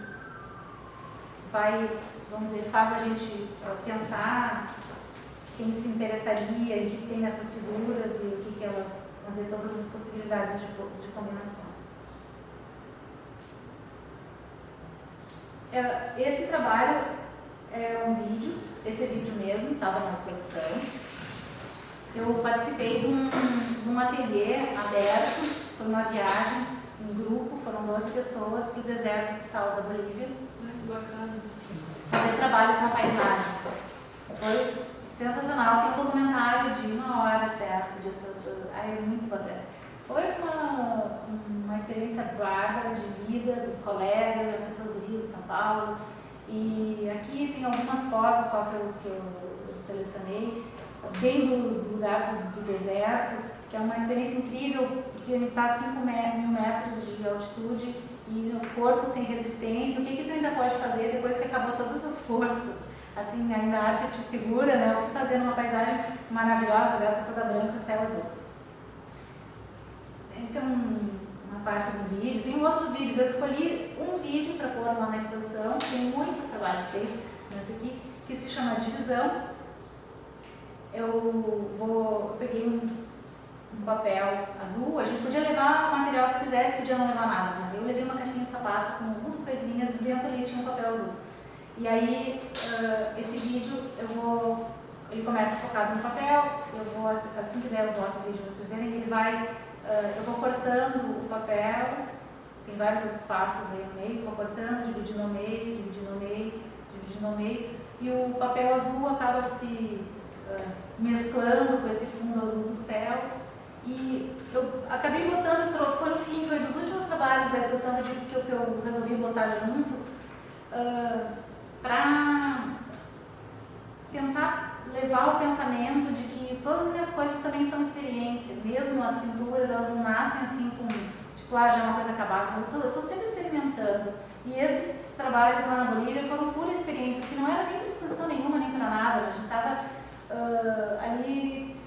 vai, vamos dizer, faz a gente pensar quem se interessaria e o que tem nessas figuras e o que elas, vamos dizer, todas as possibilidades de combinações. Esse trabalho é um vídeo, esse é vídeo mesmo, estava na exposição. Eu participei de um ateliê aberto, foi uma viagem em grupo, foram 12 pessoas para o deserto de sal da Bolívia. Que bacana. Fazer trabalhos na paisagem. Foi sensacional, tem um documentário de 1 hora até, podia ser é muito bacana. Foi uma experiência bárbara de vida dos colegas, das pessoas do Rio, de São Paulo. E aqui tem algumas fotos só que eu selecionei, bem do lugar do deserto, que é uma experiência incrível, porque ele está a 5.000 metros de altitude e o corpo sem resistência. O que tu ainda pode fazer depois que acabou todas as forças? Assim, ainda a arte te segura, né? O que fazer numa paisagem maravilhosa, dessa toda branca, o céu azul. Essa é uma parte do vídeo. Tem outros vídeos. Eu escolhi um vídeo para pôr lá na exposição. Tem muitos trabalhos feitos nesse aqui, que se chama Divisão. Eu peguei um papel azul. A gente podia levar o material se quisesse, podia não levar nada, né? Eu levei uma caixinha de sapato com algumas coisinhas e dentro ali tinha um papel azul. E aí, esse vídeo, ele começa focado no papel. Assim que der eu boto o vídeo para vocês verem, ele vai... eu vou cortando o papel, tem vários outros passos aí no meio, vou cortando, dividindo ao meio, dividindo ao meio, dividindo ao meio, e o papel azul acaba se mesclando com esse fundo azul do céu. E eu acabei botando, foi no fim, foi dos últimos trabalhos da exposição que eu resolvi botar junto, para tentar levar o pensamento de que todas as minhas coisas também são experiência, mesmo as pinturas, elas não nascem assim com, tipo, já é uma coisa acabada. Eu estou sempre experimentando. E esses trabalhos lá na Bolívia foram pura experiência, que não era nem para exposição nenhuma, nem para nada. A gente estava ali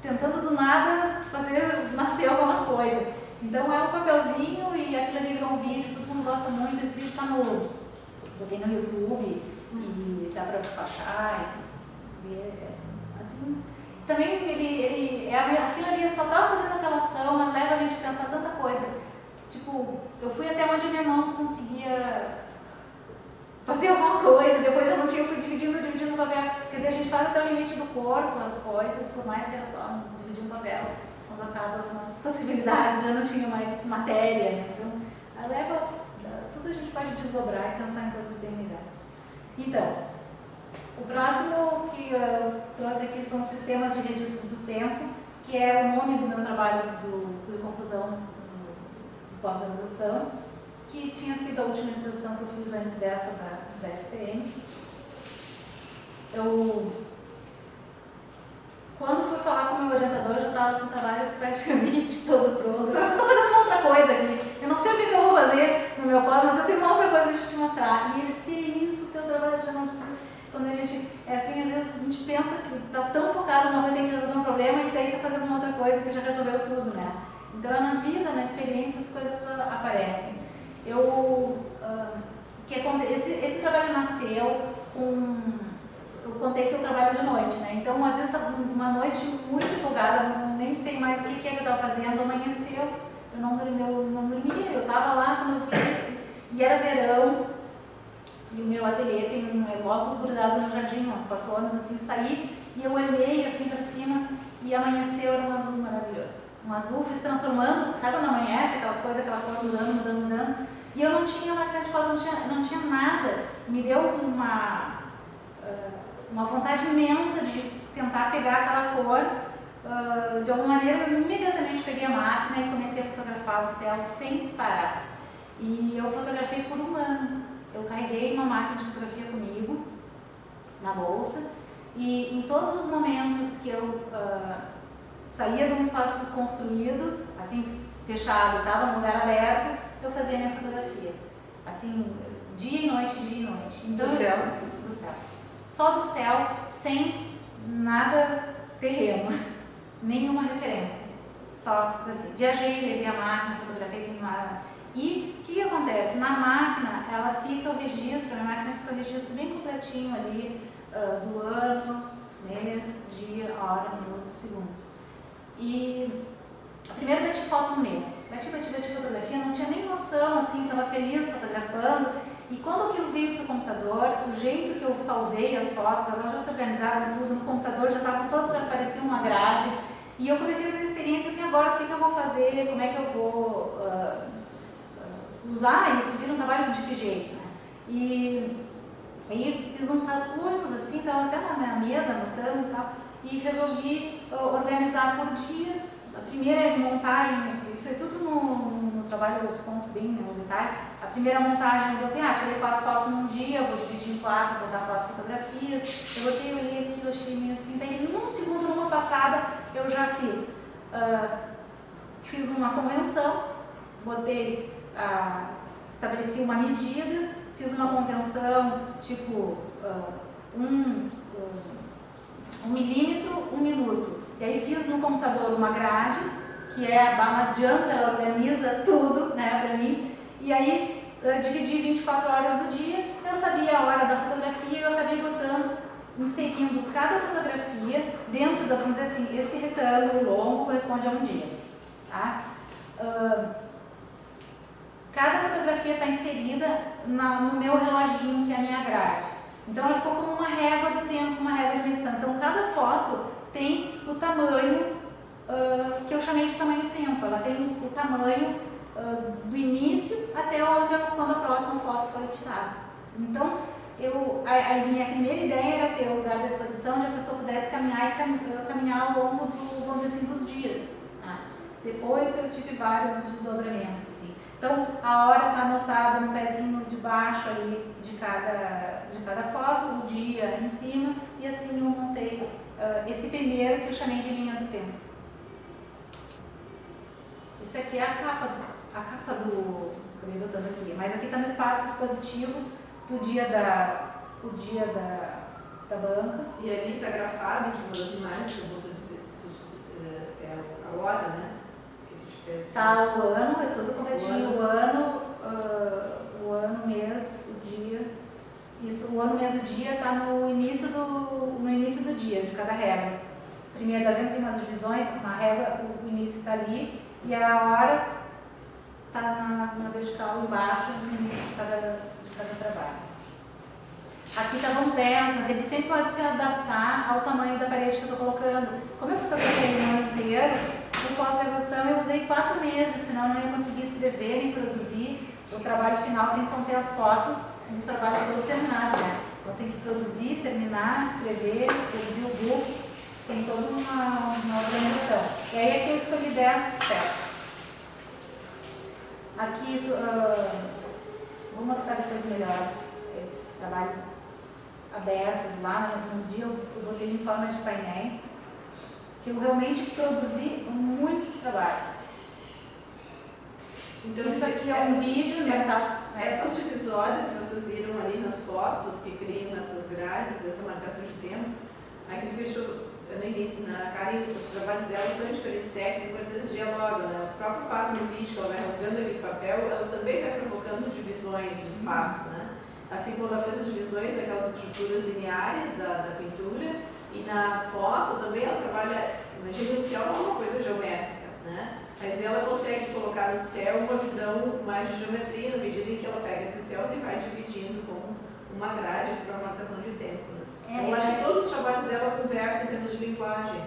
tentando do nada fazer nascer alguma coisa. Então é um papelzinho e aquilo ali virou um vídeo, todo mundo gosta muito. Esse vídeo está botei no YouTube e dá para baixar e ver, assim. Também aquilo ali só estava fazendo aquela ação, mas leva a gente a pensar tanta coisa. Tipo, eu fui até onde minha mão conseguia fazer alguma coisa, depois eu não tinha, fui dividindo o papel. Quer dizer, a gente faz até o limite do corpo, as coisas, por mais que era só dividir um papel. Quando acabam as nossas possibilidades, já não tinha mais matéria, né? Então, tudo a gente pode desdobrar e pensar em coisas bem legais. Então, o próximo que eu trouxe aqui são os sistemas de registro do tempo, que é o nome do meu trabalho de conclusão do pós-graduação, que tinha sido a última exposição que eu fiz antes dessa da SPM. Quando fui falar com o meu orientador, eu já estava com o trabalho praticamente todo pronto. Eu estou fazendo uma outra coisa aqui. Eu não sei o que eu vou fazer no meu pós, mas eu tenho uma outra coisa para te mostrar. E ele disse, é isso, teu trabalho já não precisa. Quando a gente, assim, às vezes a gente pensa que está tão focado numa coisa, tem que resolver um problema, e daí está fazendo uma outra coisa que já resolveu tudo, né? Então, na vida, na experiência, as coisas esse trabalho nasceu com... Eu contei que eu trabalho de noite, né? Então, às vezes, estava uma noite muito empolgada, nem sei mais o que que eu estava fazendo, amanheceu, eu não dormia, eu estava lá quando eu vi, e era verão, e o meu ateliê tem um bloco grudado no jardim, umas 4 horas, assim, saí, e eu olhei assim para cima, e amanheceu, era um azul maravilhoso. Um azul foi se transformando, sabe quando amanhece, aquela coisa, aquela cor mudando, e eu não tinha máquina de foto, não tinha nada, me deu uma vontade imensa de tentar pegar aquela cor. De alguma maneira, eu imediatamente peguei a máquina e comecei a fotografar o céu sem parar. E eu fotografei por um ano. Eu carreguei uma máquina de fotografia comigo, na bolsa, e em todos os momentos que eu saía de um espaço construído, assim, fechado, estava num lugar aberto, eu fazia minha fotografia. Assim, dia e noite. Então, Do céu? Do céu. Só do céu, sem nada terreno, nenhuma referência. Só assim, viajei, levei a máquina, fotografei, tem uma... E o que acontece? Na máquina, ela fica o registro, a máquina fica o registro bem completinho ali, do ano, mês, dia, hora, minuto, segundo. E primeiro bati foto um mês, bati fotografia, não tinha nem noção, assim, estava feliz fotografando. E quando aquilo veio para o computador, o jeito que eu salvei as fotos, elas já se organizaram tudo, no computador já estavam todas, já parecia uma grade. E eu comecei a ter experiência assim, agora o que eu vou fazer, como é que eu vou usar isso, vir um trabalho de que jeito, né? E aí fiz uns rascunhos, assim, estava até na minha mesa, anotando e tal, e resolvi organizar por dia. A primeira montagem, isso é tudo no trabalho, eu conto bem no detalhe. A primeira montagem eu botei, tirei 4 fotos num dia, vou dividir em 4, vou dar 4 fotografias. Eu botei, olhei aquilo, achei meio assim. Daí, num segundo, numa passada, eu já fiz uma convenção, botei, estabeleci uma medida, fiz uma convenção, tipo, 1 milímetro, 1 minuto. E aí fiz no computador uma grade, que não adianta, ela organiza tudo, né, pra mim. E aí dividi 24 horas do dia, eu sabia a hora da fotografia e eu acabei inserindo cada fotografia dentro da, vamos dizer assim, esse retângulo longo corresponde a um dia. Tá? Cada fotografia está inserida no meu reloginho, que é a minha grade. Então ela ficou como uma régua do tempo, uma régua de medição. Então cada foto tem o tamanho que eu chamei de tamanho tempo. Ela tem o tamanho do início até quando a próxima foto foi tirada. Então, a minha primeira ideia era ter o lugar da exposição onde a pessoa pudesse caminhar e caminhar ao longo vamos dizer assim, dos dias. Tá? Depois eu tive vários desdobramentos. Assim. Então, a hora está anotada no pezinho de baixo ali de cada foto, o dia em cima, e assim eu montei esse primeiro que eu chamei de linha do tempo. Isso aqui é a capa do acabei botando aqui, mas aqui está no espaço expositivo do dia da banca. E ali está grafado em cima das imagens, que eu vou dizer, a hora, né? Está o ano, é tudo completinho, o ano, mês, o dia. Isso, o ano, mês, o dia está no início do dia, de cada régua. Primeiro, tá vendo que tem umas divisões, uma régua, o início está ali, e a hora está na vertical embaixo, no início de cada trabalho. Aqui estavam peças, ele sempre pode se adaptar ao tamanho da parede que eu estou colocando. Como eu fotografei o ano inteiro, no pós-graduação eu usei 4 meses, senão eu não ia conseguir escrever nem produzir. O trabalho final tem que conter as fotos do trabalho todo terminado, né? Então tem que produzir, terminar, escrever, produzir o book, tem toda uma organização. E aí aqui eu escolhi 10 peças. Aqui, vou mostrar depois melhor esses trabalhos abertos lá. No dia eu botei em forma de painéis, que eu realmente produzi muitos trabalhos. Então, isso aqui é um vídeo essas divisórias que vocês viram ali nas fotos, que criam essas grades, essa marcação de tempo, aquilo que eu no início, na Karen, os trabalhos dela são diferentes técnicos, às vezes dialogam, né? O próprio fato do vídeo que ela vai rasgando aquele papel, ela também vai provocando divisões de espaço, né? assim como ela fez as divisões daquelas estruturas lineares da pintura, e na foto também ela trabalha, imagina o céu não é uma coisa geométrica, né? Mas ela consegue colocar no céu uma visão mais de geometria, na medida em que ela pega esses céus e vai dividindo com uma grade para uma marcação de tempo. Né? Então, eu acho que todos os trabalhos dela conversam em termos de linguagem.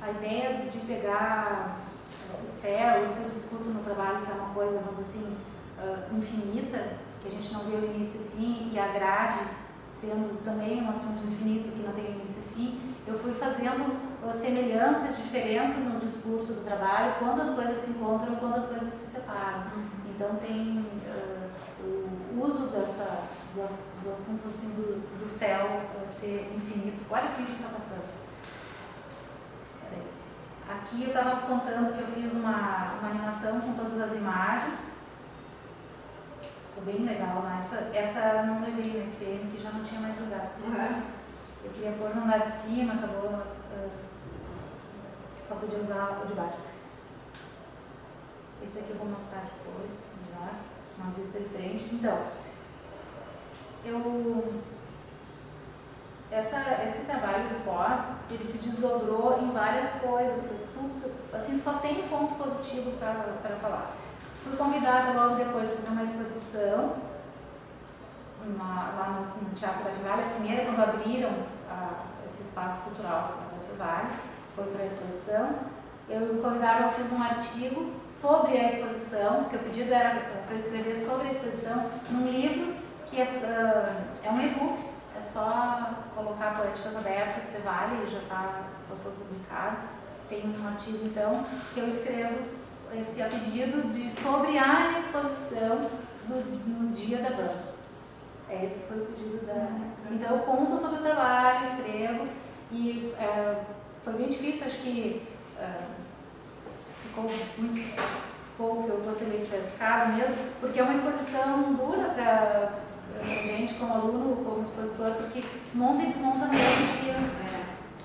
A ideia de pegar o céu, isso eu discuto no trabalho, que é uma coisa, vamos dizer assim, infinita, que a gente não vê o início e o fim, e a grade sendo também um assunto infinito que não tem início e fim, eu fui fazendo semelhanças, diferenças no discurso do trabalho, quando as coisas se encontram e quando as coisas se separam. Então tem o uso do assunto assim, do céu ser infinito. Olha o vídeo que está passando. Aqui eu estava contando que eu fiz uma animação com todas as imagens. Ficou bem legal, né? Essa não levei na SPM, que já não tinha mais lugar. Eu queria pôr no andar de cima, acabou. Só podia usar o de baixo. Esse aqui eu vou mostrar depois, melhor, uma vista diferente. Então, esse trabalho do pós, ele se desdobrou em várias coisas, foi super, assim, só tem ponto positivo para falar. Fui convidada logo depois a fazer uma exposição lá no Teatro da Fevale, a primeira quando abriram esse espaço cultural da Fevale, foi para a exposição. Eu me convidaram, eu fiz um artigo sobre a exposição, que o pedido era para escrever sobre a exposição num livro que é um e-book, é só colocar Poéticas Abertas, Fevale, ele já foi publicado. Tem um artigo, então, que eu escrevo esse pedido sobre a exposição no dia da banda. Esse foi o pedido da... Então eu conto sobre o trabalho, escrevo, e foi bem difícil, acho que ficou que eu gostaria que tivesse ficado mesmo, porque é uma exposição dura para gente como aluno, como expositor, porque monta e desmonta no mesmo dia.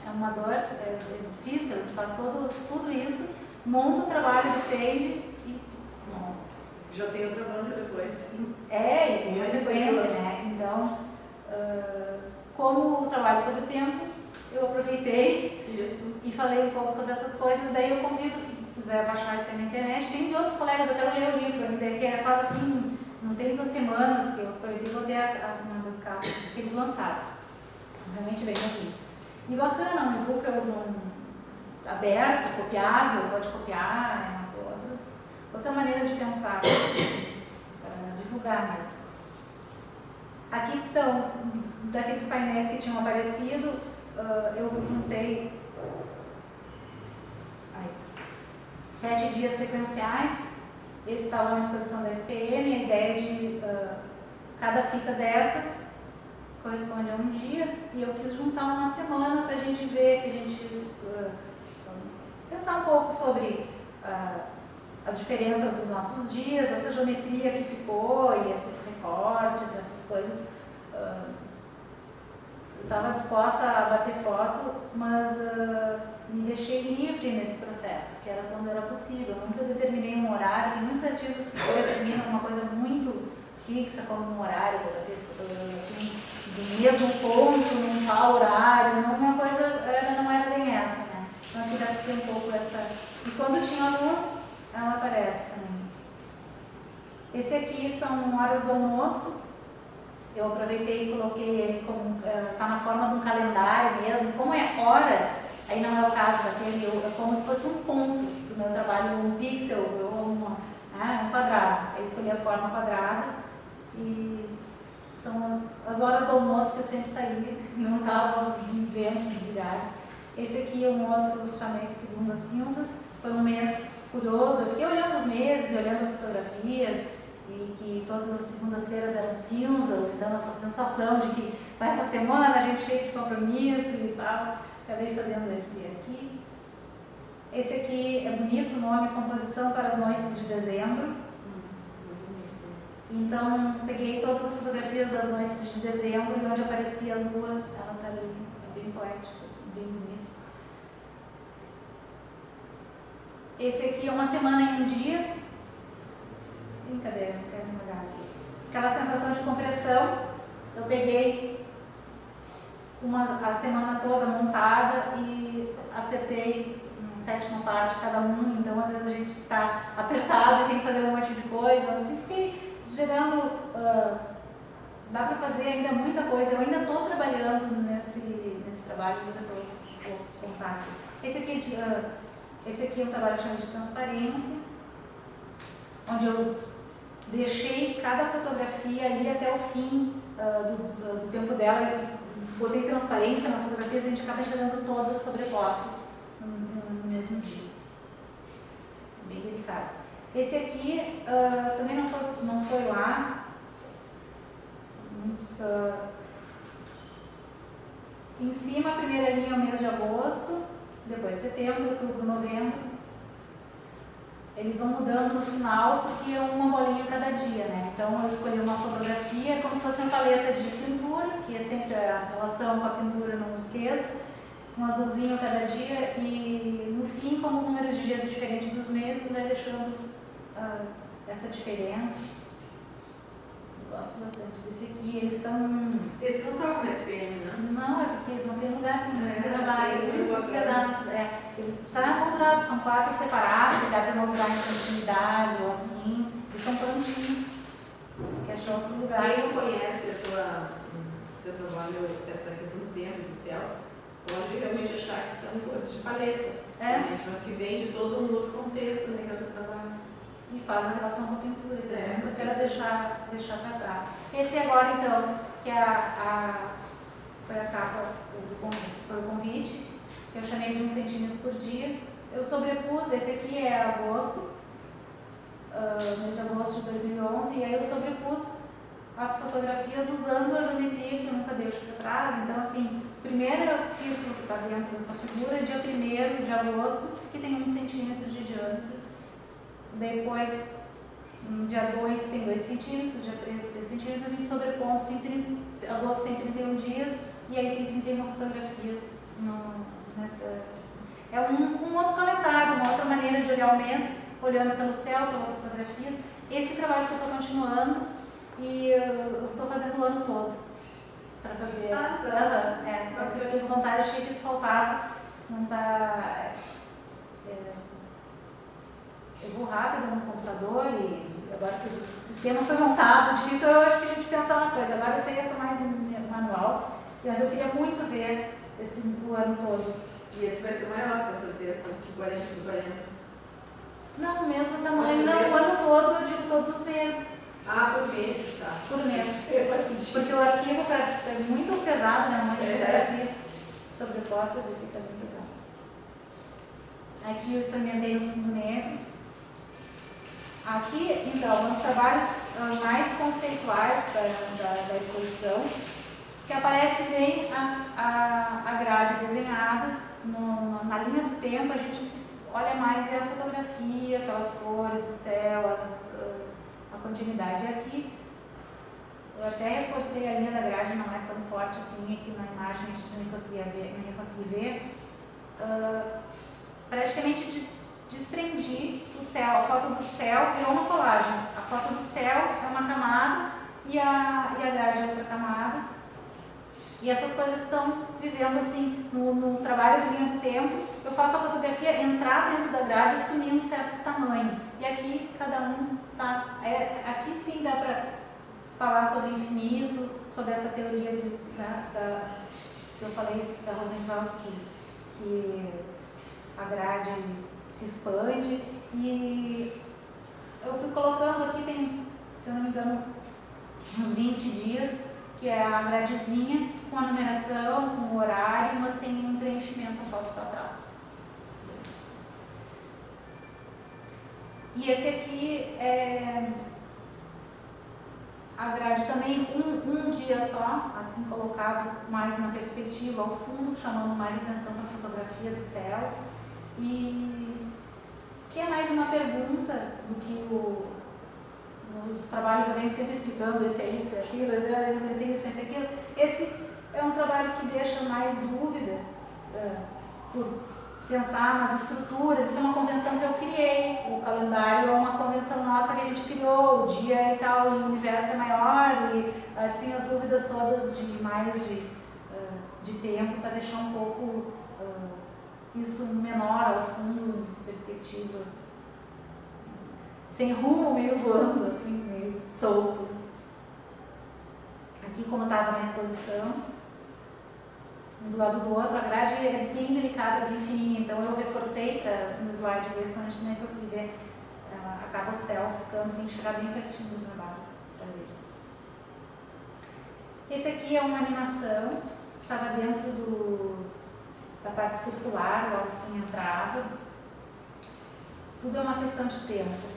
É uma dor, é difícil, a gente faz tudo isso, monta o trabalho, defende e desmonta. Já tem outra banda depois. E tem uma sequência, né? Então, como o trabalho sobre o tempo, eu aproveitei e falei um pouco sobre essas coisas, daí eu convido quem quiser baixar isso aí na internet. Tem de outros colegas, eu quero ler o livro, que é quase assim, não tem 2 semanas que eu aproveitei e botei uma das capas que eles lançaram. Realmente bem bonito. E bacana, um e-book aberto, copiável, pode copiar, né? Outra maneira de pensar, para divulgar mesmo. Aqui estão, daqueles painéis que tinham aparecido, eu juntei 7 dias sequenciais. Esse está lá na exposição da SPM, a ideia de cada fita dessas corresponde a um dia, e eu quis juntar uma semana para a gente ver, que a gente pensar um pouco sobre as diferenças dos nossos dias, essa geometria que ficou e esses recortes, essas coisas. Eu estava disposta a bater foto, mas me deixei livre nesse processo, que era quando era possível. Eu nunca determinei um horário. Tem muitos artistas que determinam uma coisa muito fixa, como um horário para bater fotografia, assim, do mesmo ponto, num tal horário. Uma coisa não era bem essa, né? Então aqui dá para ter um pouco essa. E quando tinha aluno, ela aparece também. Esse aqui são horas do almoço. Eu aproveitei e coloquei ele como está na forma de um calendário mesmo. Como é hora, aí não é o caso daquele, é como se fosse um ponto do meu trabalho, um pixel ou um quadrado. Aí escolhi a forma quadrada e são as horas do almoço que eu sempre saía e não estava vendo os lugares. Esse aqui é um outro, chamei Segundas Cinzas. Foi um mês curioso, eu fiquei olhando os meses, olhando as fotografias, e que todas as segundas-feiras eram cinzas, dando essa sensação de que essa semana a gente cheio de compromisso e tal. Acabei fazendo esse aqui. Esse aqui é bonito, o nome Composição para as Noites de Dezembro. Então, peguei todas as fotografias das noites de dezembro e onde aparecia a lua, ela está ali, é bem poético, assim, bem bonito. Esse aqui é uma semana em um dia. Brincadeira, não quero mudar aqui. Aquela sensação de compressão, eu peguei a semana toda montada e acertei em sétima parte cada um, então às vezes a gente está apertado e tem que fazer um monte de coisa, assim, fiquei gerando, dá para fazer ainda muita coisa, eu ainda estou trabalhando nesse trabalho, ainda estou contato. Esse aqui é um trabalho chamado de transparência, onde eu deixei cada fotografia ali até o fim do tempo dela, botei transparência nas fotografias e a gente acaba chegando todas sobrepostas no mesmo dia. Bem delicado. Esse aqui também não foi lá. Em cima, a primeira linha é o mês de agosto, depois setembro, outubro, novembro. Eles vão mudando no final porque é uma bolinha cada dia, né? Então eu escolhi uma fotografia como se fosse uma paleta de pintura, que é sempre a relação com a pintura, não esqueça. Um azulzinho cada dia e no fim, como o número de dias é diferente dos meses, vai deixando essa diferença. Eu gosto bastante desse aqui. Eles estão... Esse não está com SPM, né? Não, é porque não tem lugar, tem muito trabalho, sim, tem os pedaços. Ele está moldurado, são 4 separados, dá para moldurar em continuidade ou assim, e são prontinhos, que achou outro lugar. Quem não conhece teu trabalho, essa questão do tempo e do céu, pode realmente achar que são cores de paletas, mas que vem de todo um outro contexto, né, que é o teu trabalho. E faz a relação com a pintura, então eu quero deixar para trás. Esse agora, então, que foi a capa, foi o convite, que eu chamei de 1 centímetro por dia. Eu sobrepus, esse aqui é agosto, mês de agosto de 2011, e aí eu sobrepus as fotografias usando a geometria que eu nunca deixo para trás. Então, assim, o primeiro círculo que está dentro dessa figura é dia 1º de agosto, que tem 1 centímetro de diâmetro. Depois, no dia 2 tem 2 centímetros, dia 3 centímetros, eu vim sobrepondo, agosto tem 31 dias e aí tem 31 fotografias nessa. É um outro calendário, uma outra maneira de olhar o mês, olhando pelo céu, pelas fotografias. Esse trabalho que eu estou continuando e eu estou fazendo o ano todo para fazer. Eu tenho vontade, achei que isso faltava, não está. Eu vou rápido no computador e agora que o sistema foi montado, difícil, eu acho que a gente pensar uma coisa. Agora eu sei essa mais manual, mas eu queria muito ver o ano todo. E esse vai ser maior, com certeza, que 40 por 40. Não, o mesmo tamanho, não, o ano todo, eu digo todos os meses. Ah, por mês, tá. Por mês. Porque o arquivo é muito pesado, né? Uma fotografia sobreposta, ele fica bem pesado. Aqui eu experimentei no fundo negro. Aqui, então, os trabalhos mais conceituais da exposição, que aparece bem a grade desenhada, na linha do tempo a gente olha mais a fotografia, aquelas cores, o céu, a continuidade. Aqui, eu até reforcei a linha da grade, não é tão forte assim, aqui na imagem a gente nem ia conseguir ver. Praticamente desprendi o céu, a foto do céu virou uma colagem. A foto do céu é uma camada e a grade é outra camada. E essas coisas estão vivendo assim no trabalho de linha do tempo. Eu faço a fotografia entrar dentro da grade e assumir um certo tamanho. E aqui cada um tá. Aqui sim dá para falar sobre infinito, sobre essa teoria que eu falei da Rosenhaus, que a grade se expande, e eu fui colocando aqui, tem, se eu não me engano, uns 20 dias, que é a gradezinha com a numeração, com o horário, mas sem nenhum preenchimento, a foto está atrás. E esse aqui é a grade também, um dia só, assim colocado mais na perspectiva ao fundo, chamando mais atenção para a fotografia do céu. E que é mais uma pergunta do que nos trabalhos eu venho sempre explicando esse é isso, aquilo, eu pensei isso, pensei aquilo. Esse é um trabalho que deixa mais dúvida por pensar nas estruturas. Isso é uma convenção que eu criei. O calendário é uma convenção nossa que a gente criou, o dia e tal, e o universo é maior, e assim as dúvidas todas de tempo, para deixar um pouco isso menor, ao fundo, perspectiva, sem rumo, meio voando, assim, meio solto. Aqui, como estava na exposição, um do lado do outro, a grade é bem delicada, bem fininha, então eu reforcei no slide ver, senão a gente nem consegue ver. Ela acaba o céu ficando, tem que chegar bem pertinho do trabalho para ver. Esse aqui é uma animação, estava dentro da parte circular, logo que entrava. Tudo é uma questão de tempo.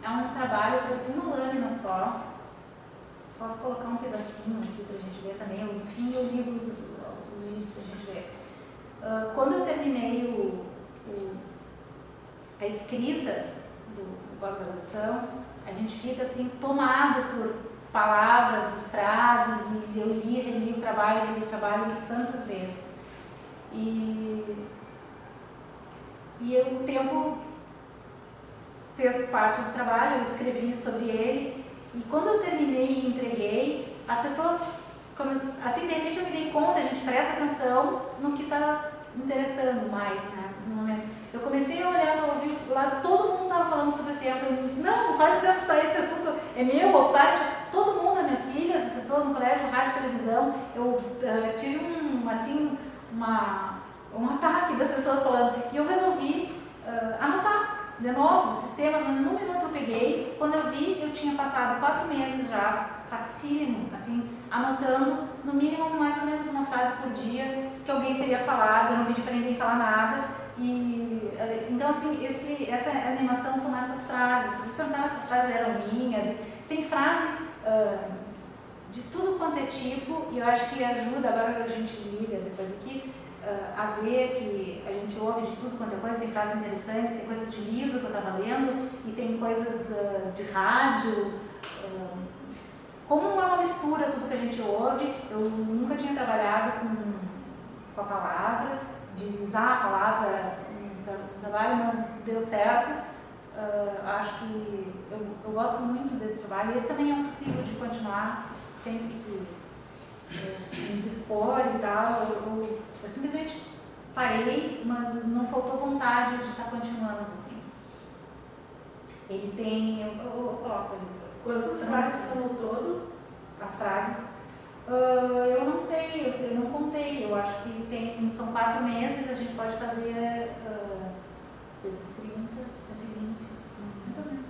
É um trabalho, eu trouxe uma lâmina só. Posso colocar um pedacinho aqui para a gente ver também. No fim, eu ligo os vídeos para a gente ver. Quando eu terminei a escrita do pós-graduação, a gente fica assim tomado por palavras e frases, e eu reli o trabalho tantas vezes. E o tempo fez parte do trabalho, eu escrevi sobre ele, e quando eu terminei e entreguei, as pessoas, assim, de repente eu me dei conta, a gente presta atenção no que está interessando mais, né, no momento. Eu comecei a olhar para ouvir lá, todo mundo estava falando sobre o tempo, não, quase dizendo só esse assunto é meu, ou parte, todo mundo, as minhas filhas, as pessoas no colégio, rádio, televisão, eu tive um ataque das pessoas falando, e eu resolvi anotar de novo sistemas. No minuto eu peguei, quando eu vi, eu tinha passado 4 meses já, facílimo, assim, anotando no mínimo mais ou menos uma frase por dia que alguém teria falado, eu não pedi para ninguém falar nada. E então, assim, essa animação são essas frases, vocês perguntaram se essas frases eram minhas, tem frase de tudo quanto é tipo, e eu acho que ajuda, agora a gente liga depois aqui, a ver que a gente ouve de tudo quanto é coisa, tem frases interessantes, tem coisas de livro que eu estava lendo, e tem coisas de rádio. Como é uma mistura tudo que a gente ouve, eu nunca tinha trabalhado com a palavra, de usar a palavra no trabalho, mas deu certo. Acho que eu gosto muito desse trabalho, e esse também é possível de continuar sempre que me dispor e tal. Eu simplesmente parei, mas não faltou vontade de estar continuando assim. Ele tem, eu coloco ali. Quantas frases são no todo? As frases? Eu não sei, eu não contei. Eu acho que são 4 meses, a gente pode fazer vezes 30, 120, mais ou menos.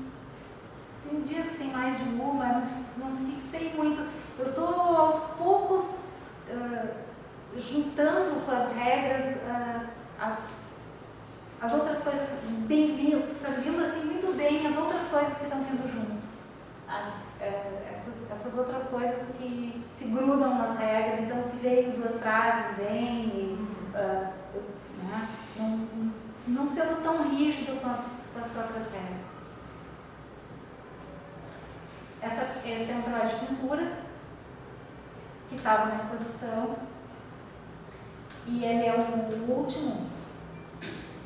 Tem dias que tem mais de uma, não fixei muito. Eu estou aos poucos juntando com as regras as outras coisas bem vindas, está vindo assim muito bem as outras coisas que estão vindo junto. Essas outras coisas que se grudam nas regras, então se veio 2 frases, vem, né? Não sendo tão rígido com as próprias regras. Esse é um trabalho de pintura que estava na exposição, e ele é o último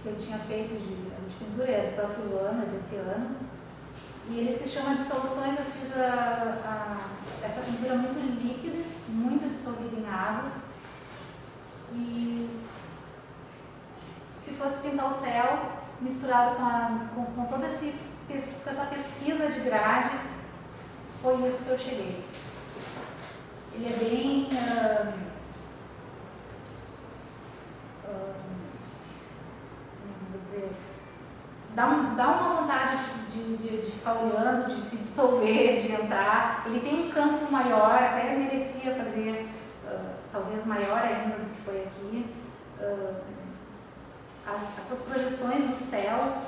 que eu tinha feito de pintura, é do próprio ano, é desse ano, e ele se chama Dissoluções. Eu fiz essa pintura muito líquida, muito dissolvida em água, e se fosse pintar o céu misturado com toda essa pesquisa de grade, foi isso que eu cheguei. Ele é bem vou dizer, dá uma vontade de ficar olhando, de se dissolver, de entrar. Ele tem um campo maior, até ele merecia fazer talvez maior ainda do que foi aqui. Essas projeções do céu,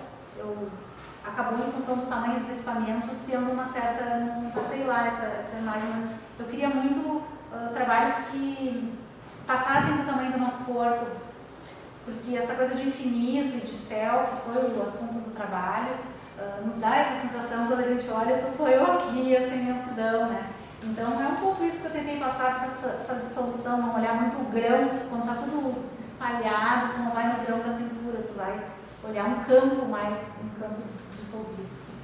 acabou em função do tamanho dos equipamentos tendo uma certa, não passei lá essa imagem, mas eu queria muito trabalhos que passassem do tamanho do nosso corpo, porque essa coisa de infinito e de céu, que foi o assunto do trabalho, nos dá essa sensação, quando a gente olha, sou eu aqui, essa imensidão, né? Então é um pouco isso que eu tentei passar essa dissolução, não olhar muito o grão, quando está tudo espalhado, tu não vai no grão da pintura, tu vai olhar um campo mais, um campo dissolvido. Assim.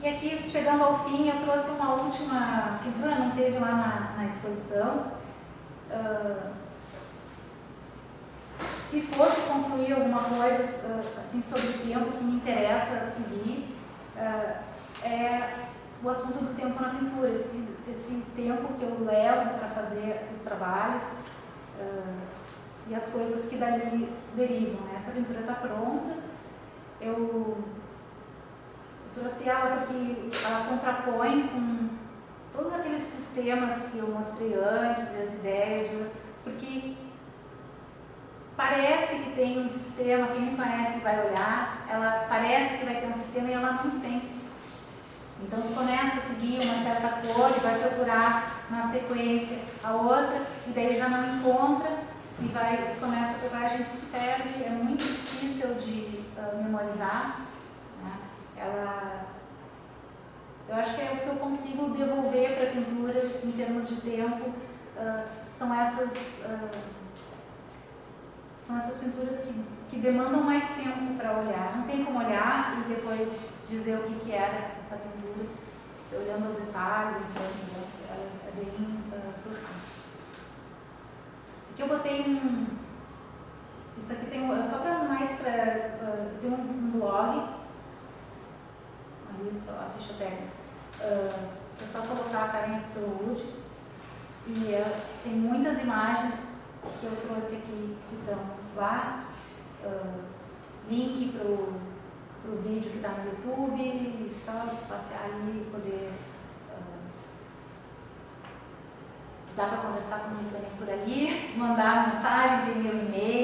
E aqui, chegando ao fim, eu trouxe uma última pintura, não teve lá na exposição. Se fosse concluir alguma coisa assim sobre o tempo que me interessa seguir, é o assunto do tempo na pintura, esse tempo que eu levo para fazer os trabalhos e as coisas que dali derivam. Né? Essa pintura está pronta, eu trouxe ela porque ela contrapõe com todos aqueles sistemas que eu mostrei antes, as ideias, porque parece que tem um sistema, quem não conhece vai olhar, ela parece que vai ter um sistema e ela não tem. Então tu começa a seguir uma certa cor e vai procurar na sequência a outra, e daí já não encontra, e começa a procurar, a gente se perde, é muito difícil de memorizar. Né? Eu acho que é o que eu consigo devolver para a pintura em termos de tempo, são essas pinturas que demandam mais tempo para olhar. Não tem como olhar e depois dizer o que era essa pintura, olhando ao detalhe, então, é bem profundo. Aqui eu botei isso aqui tem só para mais tem um blog, uma lista, a ficha técnica. É só colocar a carinha de saúde e tem muitas imagens que eu trouxe aqui que estão lá, link para o vídeo que está no YouTube, e só passear ali e poder. Dá para conversar comigo também por ali, mandar mensagem, tem meu e-mail.